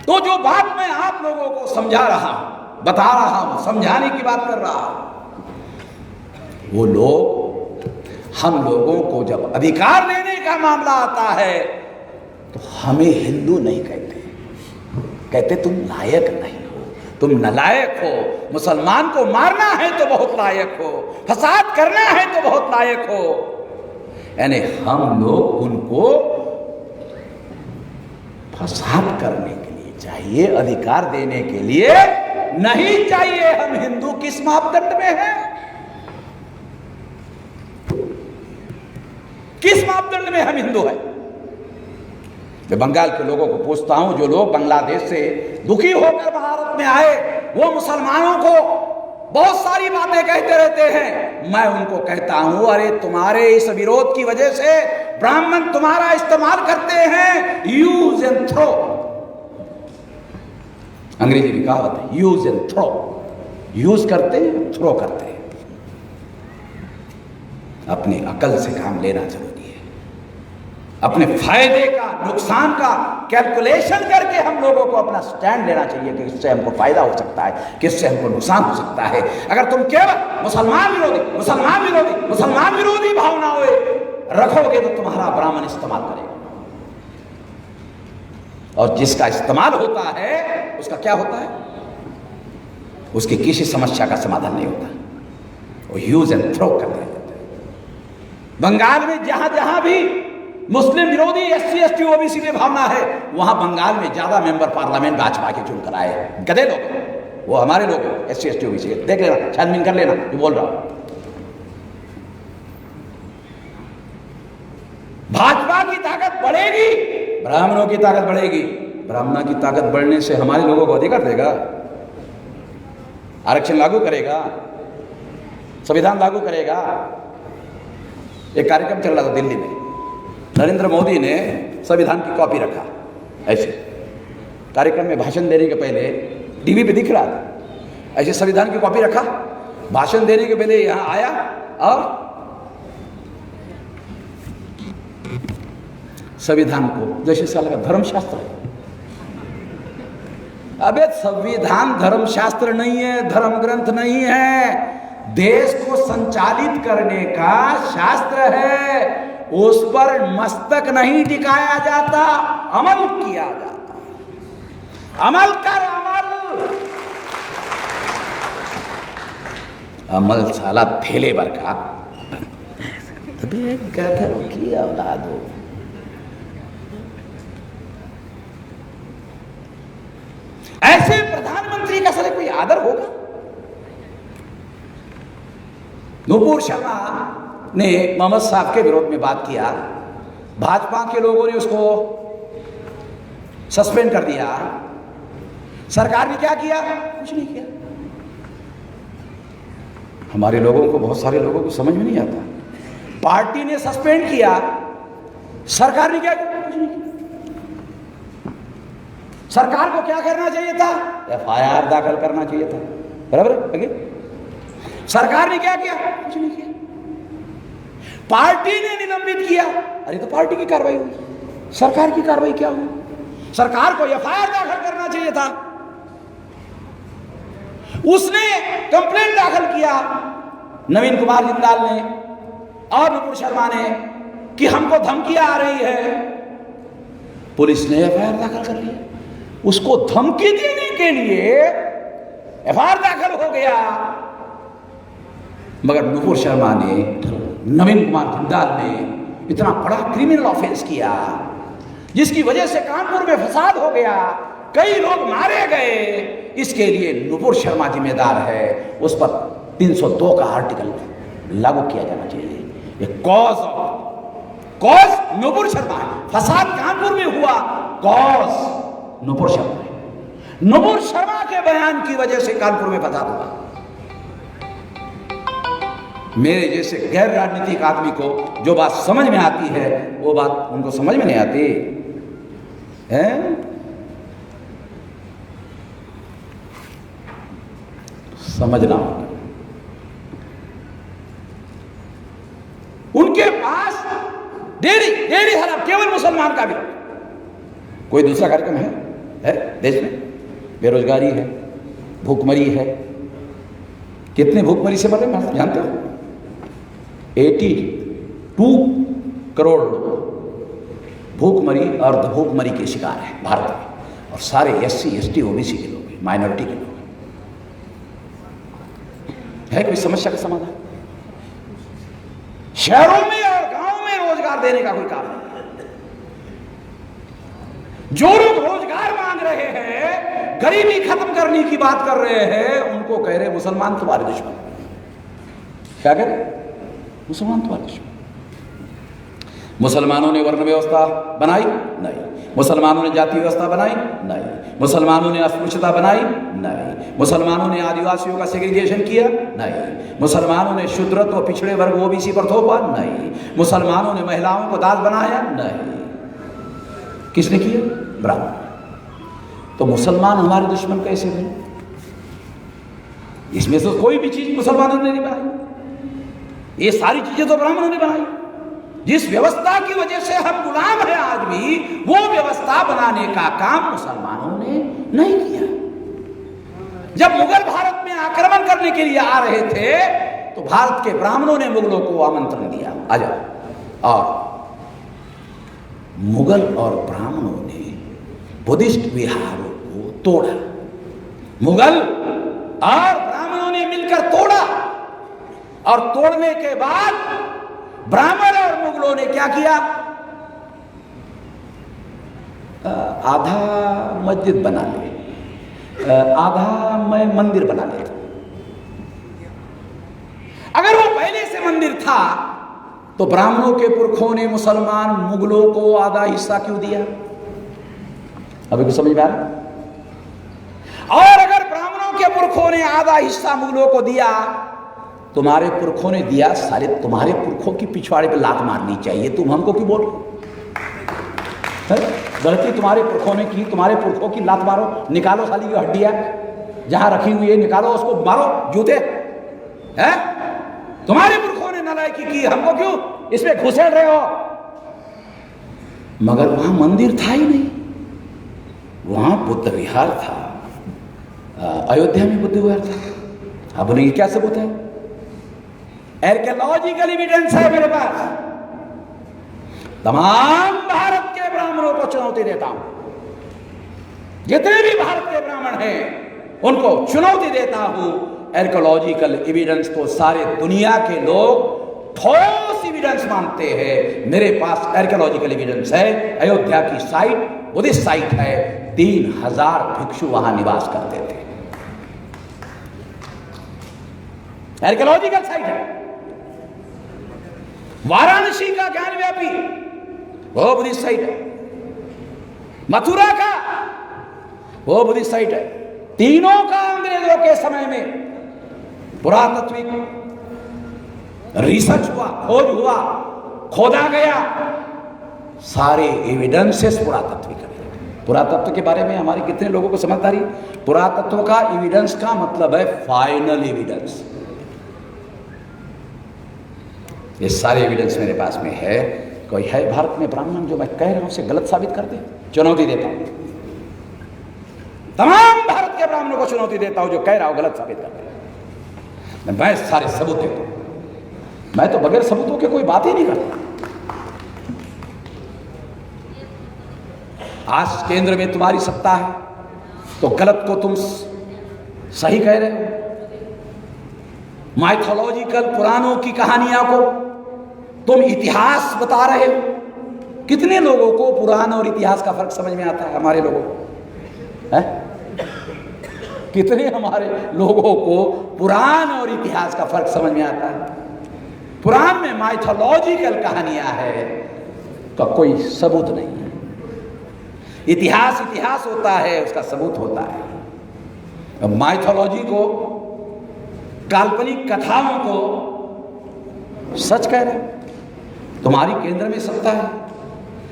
तो जो बात मैं आप लोगों को समझा रहा हूं, बता रहा हूं, समझाने की बात कर रहा हूं, वो लोग हम लोगों को जब अधिकार देने का मामला आता है तो हमें हिंदू नहीं कहते, कहते तुम लायक नहीं हो, तुम नालायक हो, मुसलमान को मारना है तो बहुत लायक हो, फसाद करना है तो बहुत लायक हो। यानी हम लोग उनको फसाद करने के लिए चाहिए, अधिकार देने के लिए नहीं चाहिए। हम हिंदू किस मापदंड में हैं? किस मापदंड में हम हिंदू हैं? मैं बंगाल के लोगों को पूछता हूं, जो लोग बांग्लादेश से दुखी होकर भारत में आए, वो मुसलमानों को बहुत सारी बातें कहते रहते हैं। मैं उनको कहता हूं, अरे तुम्हारे इस विरोध की वजह से ब्राह्मण तुम्हारा इस्तेमाल करते हैं, यूज एंड थ्रो। अंग्रेजी में कहावत है, यूज एंड थ्रो। यूज करते हैं, थ्रो करते हैं। अपनी अकल से काम लेना जरूरी है। अपने फायदे का, नुकसान का कैलकुलेशन करके हम लोगों को अपना स्टैंड लेना चाहिए कि इससे हमको फायदा हो सकता है, किससे हमको नुकसान हो सकता है। अगर तुम केवल मुसलमान विरोधी भावनाएं रखोगे तो तुम्हारा ब्राह्मण इस्तेमाल करेगा, और जिसका इस्तेमाल होता है उसका क्या होता है? उसकी किसी समस्या का समाधान नहीं होता, वो यूज एंड थ्रो करते हैं। बंगाल में जहां जहां भी मुस्लिम विरोधी एससी एसटी ओबीसी में भावना है, वहां बंगाल में ज्यादा मेंबर पार्लियामेंट भाजपा के चुनकर आए। गधे लोग, वो हमारे लोग एससी एसटी ओबीसी। देख लेना, छानबीन कर लेना, ये बोल रहा हूं। भाजपा की ताकत बढ़ेगी, ब्राह्मणों की ताकत बढ़ेगी। ब्राह्मणों की ताकत बढ़ने से हमारे लोगों को अधिकार देगा, आरक्षण लागू करेगा, संविधान लागू करेगा। एक कार्यक्रम चल रहा था दिल्ली में, नरेंद्र मोदी ने संविधान की कॉपी रखा, ऐसे कार्यक्रम में भाषण देने के पहले टीवी पे दिख रहा था, ऐसे संविधान की कॉपी रखा, भाषण देने के पहले यहां आया और संविधान को जैसे साल का धर्मशास्त्र है। अबे संविधान धर्मशास्त्र नहीं है, धर्म ग्रंथ नहीं है, देश को संचालित करने का शास्त्र है। उस पर मस्तक नहीं टिकाया जाता, अमल किया जाता। अमल कर, अमल साला थैले भर का। अबे गधर की औलाद हो। ऐसे प्रधानमंत्री का साले कोई आदर होगा? नुपुर शर्मा ने मोहम्मद साहब के विरोध में बात किया, भाजपा के लोगों ने उसको सस्पेंड कर दिया। सरकार ने क्या किया? कुछ नहीं किया। हमारे लोगों को, बहुत सारे लोगों को समझ में नहीं आता। पार्टी ने सस्पेंड किया, सरकार ने क्या किया? कुछ नहीं किया। सरकार को क्या करना चाहिए था? एफआईआर दाखिल करना चाहिए था, बराबर है? सरकार ने क्या किया? कुछ नहीं किया। पार्टी ने निलंबित किया, अरे तो पार्टी की कार्रवाई हुई, सरकार की कार्रवाई क्या हुई? सरकार को एफआईआर दाखिल करना चाहिए था। उसने कंप्लेंट दाखिल किया, नवीन कुमार जिंदाल ने और नुपुर शर्मा ने, कि हमको धमकियां आ रही है। पुलिस ने एफआईआर दाखिल कर लिया। उसको धमकी देने के लिए एफआईआर दाखिल हो गया, मगर नुपुर शर्मा ने, नवीन कुमार जिंदाल ने इतना बड़ा क्रिमिनल ऑफेंस किया जिसकी वजह से कानपुर में फसाद हो गया, कई लोग मारे गए। इसके लिए नुपुर शर्मा जिम्मेदार है। उस पर 302 का आर्टिकल लागू किया जाना चाहिए। ये कॉज नुपुर शर्मा है। फसाद कानपुर में हुआ, कॉज नुपुर शर्मा है। नुपुर शर्मा के बयान की वजह से कानपुर में फसाद हुआ। मेरे जैसे गैर राजनीतिक आदमी को जो बात समझ में आती है, वो बात उनको समझ में नहीं आती है। समझना होगा। उनके पास डेरी हराम, केवल मुसलमान का भी। कोई दूसरा कार्यक्रम है? है देश में, बेरोजगारी है, भूखमरी है। कितने भूखमरी से मर रहे हैं जानते हो? 82 करोड़ लोग भूखमरी और भूखमरी के शिकार हैं भारत में, और सारे SC ST OBC के लोग हैं, माइनॉरिटी के लोग हैं। है कोई समस्या का समाधान? शहरों में और गांवों में रोजगार देने का कोई काम नहीं। जो लोग रोजगार मांग रहे हैं, गरीबी खत्म करने की बात कर रहे हैं, उनको कह रहे मुसलमान तुम्हारे दुश्मन। क्या कह रहे? मुसलमान तुम्हारे दुश्मन। मुसलमानों ने वर्ण व्यवस्था बनाई? नहीं। मुसलमानों ने जाति व्यवस्था बनाई? नहीं। मुसलमानों ने अस्पृश्यता बनाई? नहीं। मुसलमानों ने आदिवासियों का सेग्रीगेशन किया? नहीं। मुसलमानों ने शूद्रत्व पिछड़े वर्ग OBC पर थोपा? नहीं। मुसलमानों ने महिलाओं को दास बनाया? नहीं। किसने किया? ब्राह्मण। तो मुसलमान हमारे दुश्मन कैसे बने? इसमें से कोई भी चीज मुसलमानों ने नहीं बनाई, ये सारी चीजें तो ब्राह्मणों ने बनाई। जिस व्यवस्था की वजह से हम गुलाम हैं आज भी, वो व्यवस्था बनाने का काम मुसलमानों ने नहीं किया। जब मुगल भारत में आक्रमण करने के लिए आ रहे थे, तो भारत के ब्राह्मणों ने मुगलों को आमंत्रण दिया, आ जाओ। और मुगल और ब्राह्मणों ने बुद्धिस्ट विहारों को तोड़ा। मुगल और ब्राह्मणों ने मिलकर तोड़ा, और तोड़ने के बाद ब्राह्मण और मुगलों ने क्या किया? आधा मस्जिद बना ले, आधा मंदिर बना लेता। अगर वो पहले से मंदिर था, तो ब्राह्मणों के पुरखों ने मुसलमान मुगलों को आधा हिस्सा क्यों दिया? अभी कुछ समझ में आ रहा? और अगर ब्राह्मणों के पुरखों ने आधा हिस्सा मुगलों को दिया, तुम्हारे पुरखों ने दिया, सारे तुम्हारे पुरखों की पिछवाड़े पे लात मारनी चाहिए। तुम हमको क्यों बोल रहे? गलती तुम्हारे पुरखों ने की, तुम्हारे पुरखों की लात मारो, निकालो साली की हड्डियां जहां रखी हुई है, निकालो उसको, मारो जूते। हैं? तुम्हारे पुरखों ने नालायकी की, हमको क्यों इसमें घुसेड़ रहे हो? मगर वहां मंदिर था ही नहीं, वहां बुद्ध विहार था। अयोध्या में बुद्ध विहार था। अब बोले क्या सबूत है? आर्कियोलॉजिकल एविडेंस है मेरे पास। तमाम भारत के ब्राह्मणों को चुनौती देता हूं, जितने भी भारत के ब्राह्मण हैं उनको चुनौती देता हूं। आर्कियोलॉजिकल एविडेंस को सारे दुनिया के लोग ठोस एविडेंस मानते हैं। मेरे पास आर्कियोलॉजिकल एविडेंस है। अयोध्या की साइट बुद्धिस्ट साइट है। 3000 भिक्षु वहां निवास करते थे। आर्कियोलॉजिकल साइट है। वाराणसी का ज्ञान व्यापी वो बुद्धिस्ट साइट है। मथुरा का वो बुद्धिस्ट साइट है। तीनों का अंग्रेजों के समय में पुरातत्विक रिसर्च हुआ, खोज हुआ, खोदा गया। सारे एविडेंसेस पुरातत्विक है। पुरातत्व के बारे में हमारे कितने लोगों को समझदारी? पुरातत्व का एविडेंस का मतलब है फाइनल एविडेंस। ये सारे एविडेंस मेरे पास में है। कोई है भारत में ब्राह्मण जो मैं कह रहा हूं उसे गलत साबित कर दे? चुनौती देता हूं, तमाम भारत के ब्राह्मणों को चुनौती देता हूं, जो कह रहा हूं गलत साबित कर दे। मैं सारे सबूत देता हूं। मैं तो बगैर सबूतों के कोई बात ही नहीं करता। आज केंद्र में तुम्हारी सत्ता है, तो गलत को तुम सही कह रहे हो। माइथोलॉजिकल पुराणों की कहानियां को तुम इतिहास बता रहे हो। कितने लोगों को पुराण और इतिहास का फर्क समझ में आता है? हमारे लोगों को है? कितने हमारे लोगों को पुराण और इतिहास का फर्क समझ में आता है? पुराण में माइथोलॉजिकल कहानियां है का कोई सबूत नहीं है। इतिहास इतिहास होता है, उसका सबूत होता है। माइथोलॉजी को, काल्पनिक कथाओं को सच कह रहे हो। तुम्हारी केंद्र में सत्ता है,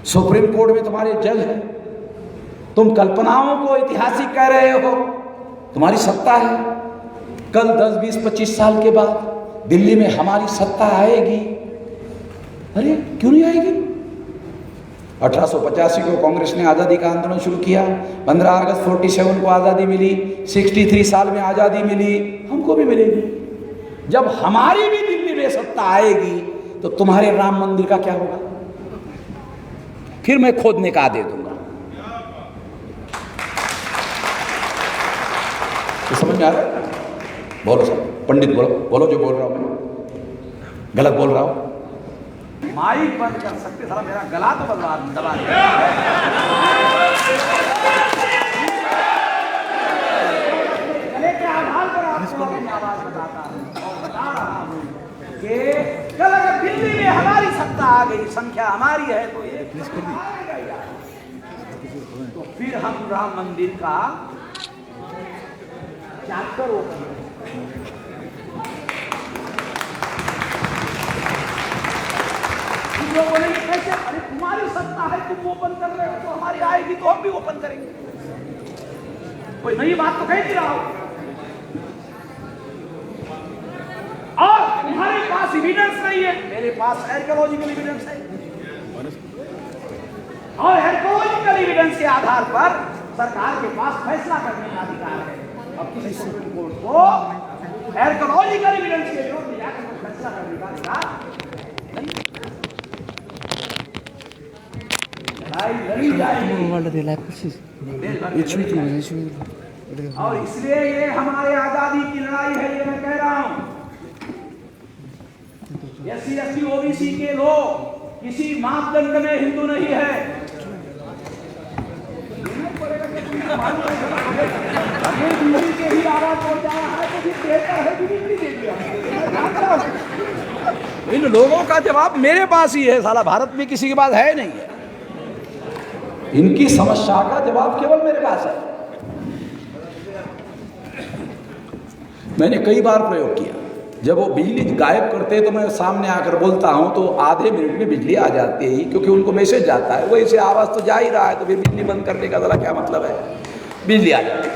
सुप्रीम कोर्ट में तुम्हारे जज है, तुम कल्पनाओं को ऐतिहासिक कह रहे हो। तुम्हारी सत्ता है। कल 10, 20, 25 साल के बाद दिल्ली में हमारी सत्ता आएगी। अरे क्यों नहीं आएगी? 1885 को कांग्रेस ने आज़ादी का आंदोलन शुरू किया, 15 अगस्त 47 को आज़ादी मिली, 63 साल में आज़ादी मिली, हमको भी मिलेगी। जब हमारी भी दिल्ली में सत्ता आएगी तो तुम्हारे राम मंदिर का क्या होगा? फिर मैं खोदने का आदेश दूंगा। तो समझ में आ रहा है? बोलो सर, पंडित बोलो, बोलो जो बोल रहा हूं मैं, गलत बोल रहा हूं? माइक बंद कर सकते? साला मेरा गला तो दबा दिया। गले के आधार पर आपको अपनी आवाज बताता हूं और बता रहा हूं कि कल अगर दिल्ली में हमारी सत्ता आ गई, संख्या हमारी है तो ये तो फिर हम राम मंदिर का चैप्टर ओपन लोगों ने कैसे, अरे तुम्हारी सत्ता है, तुम ओपन कर रहे हो तो हमारी आएगी तो हम भी ओपन करेंगे। कोई नई बात तो कह नहीं रहा हो। और तुम्हारे पास एविडेंस नहीं है, मेरे पास आर्कियोलॉजिकल एविडेंस है, और आर्कियोलॉजिकल एविडेंस के आधार पर सरकार के पास फैसला करने का अधिकार है। अब किसी सुप्रीम कोर्ट को आर्कियोलॉजिकल एविडेंस के विरोध में जाकर फैसला करने का अधिकार नहीं। और इसलिए ये हमारे आजादी की लड़ाई है, ये मैं कह रहा हूं। SC ST OBC के लोग किसी मापदंड में हिंदू नहीं है। के ही आवाज पहुंच जा रहा है तो फिर बेहतर है कि नहीं दे दिया। इन लोगों का जवाब मेरे पास ही है, साला भारत में किसी के पास है नहीं है। इनकी समस्या का जवाब केवल मेरे पास है। मैंने कई बार प्रयोग किया, जब वो बिजली गायब करते तो मैं सामने आकर बोलता हूं तो आधे मिनट में बिजली आ जाती है, क्योंकि उनको मैसेज जाता है, वैसे आवाज तो जा ही रहा है तो फिर बिजली बंद करने का जरा क्या मतलब है, बिजली आ जाती है।